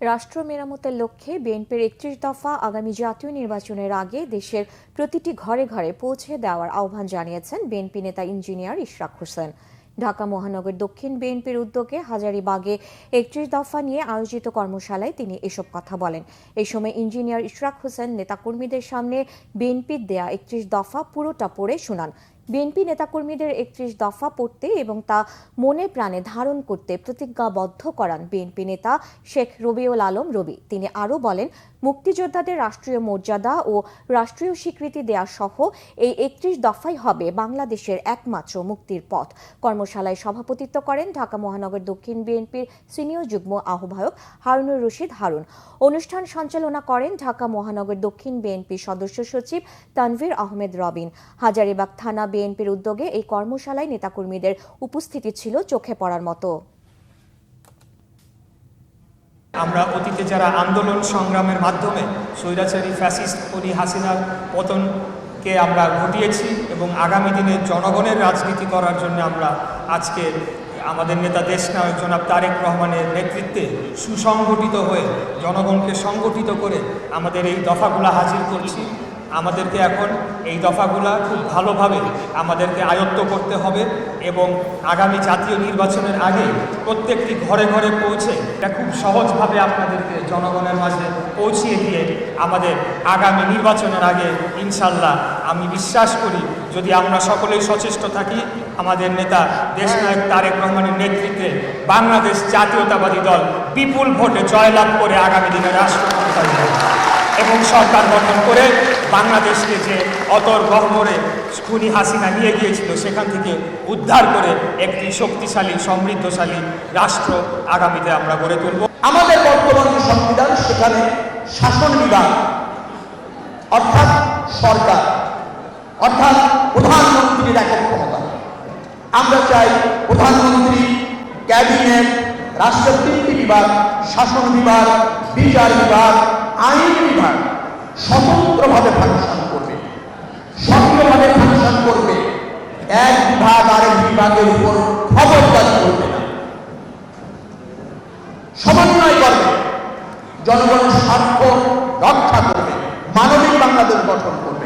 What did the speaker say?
রাষ্ট্র মেরামতের লক্ষ্যে বিএনপির ৩১ দফা আগামী জাতীয় নির্বাচনের আগে দেশের প্রতিটি ঘরে ঘরে পৌঁছে দেওয়ার আহ্বান জানিয়েছেন বিএনপি নেতা ইঞ্জিনিয়ার ইশরাক হোসেন। ঢাকা মহানগর দক্ষিণ বিএনপির উদ্যোগে হাজারীবাগে ৩১ দফা নিয়ে আয়োজিত কর্মশালায় তিনি এসব কথা বলেন। এই সময় ইঞ্জিনিয়ার ইশরাক হোসেন নেতাকর্মীদের সামনে বিএনপির দেয়া ৩১ দফা পুরোটা পড়ে শোনান। বিএনপি নেতাকর্মীদের ৩১ দফা পড়তে এবং তা মনে প্রাণে ধারণ করতে প্রতিজ্ঞাবদ্ধ করান বিএনপি নেতা শেখ রবিউল আলম রবি। তিনি আরও বলেন, মুক্তিযোদ্ধাদের রাষ্ট্রীয় মর্যাদা ও রাষ্ট্রীয় স্বীকৃতি দেয়া সহ এই ৩১ দফাই হবে বাংলাদেশের একমাত্র মুক্তির পথ। কর্মশালায় সভাপতিত্ব করেন ঢাকা মহানগর দক্ষিণ বিএনপির সিনিয়র যুগ্ম আহ্বায়ক হারুনুর রশিদ হারুন। অনুষ্ঠান সঞ্চালনা করেন ঢাকা মহানগর দক্ষিণ বিএনপির সদস্য সচিব তানভীর আহমেদ রবিন। হাজারীবাগ থানা বিএনপির উদ্যোগে এই কর্মশালায় নেতাকর্মীদের উপস্থিতি ছিল চোখে পড়ার মতো। আমরা অতীতে যারা আন্দোলন সংগ্রামের মাধ্যমে স্বৈরাচারী ফ্যাসিস্ট হাসিনার পতনকে আমরা ঘটিয়েছি এবং আগামী দিনে জনগণের রাজনীতি করার জন্য আমরা আজকে আমাদের নেতা দেশনায়ক জনাব তারেক রহমানের নেতৃত্বে সুসংগঠিত হয়ে জনগণকে সংগঠিত করে আমাদের এই দফাগুলা হাজির করছি। আমাদেরকে এখন এই দফাগুলা খুব ভালোভাবে আমাদেরকে আয়ত্ত করতে হবে এবং আগামী জাতীয় নির্বাচনের আগে প্রত্যেকটি ঘরে ঘরে পৌঁছে এটা খুব সহজভাবে আপনাদেরকে জনগণের মাঝে পৌঁছিয়ে দিয়ে আমাদের আগামী নির্বাচনের আগে ইনশাল্লাহ আমি বিশ্বাস করি, যদি আমরা সকলেই সচেষ্ট থাকি, আমাদের নেতা দেশনায়ক তারেক রহমানের নেতৃত্বে বাংলাদেশ জাতীয়তাবাদী দল বিপুল ভোটে জয়লাভ করে আগামী দিনে রাষ্ট্র ক্ষমতায় এবং সরকার গঠন করে বাংলাদেশকে যে অতর গহ্বরে খুনি হাসিনা নিয়ে গিয়েছিল সেখান থেকে উদ্ধার করে একটি শক্তিশালী সমৃদ্ধশালী রাষ্ট্র আগামীতে আমরা গড়ে তুলব। আমাদের বর্তমান যে সংবিধান সেখানে শাসন বিভাগ অর্থাৎ সরকার অর্থাৎ প্রধানমন্ত্রীর একক ক্ষমতা। আমরা চাই প্রধানমন্ত্রী, ক্যাবিনেট, রাষ্ট্রের ৩টি বিভাগ, শাসন বিভাগ, বিচার বিভাগ, আইন বিভাগ স্বতন্ত্রভাবে ফাংশন করবে, সক্রিয়ভাবে ফাংশন করবে। এক বিভাগ আরেক বিভাগের উপর খবরদারি করবে না, সমন্বয় করবে, জনগণের স্বার্থ রক্ষা করবে, মানবিক বাংলাদেশ গঠন করবে।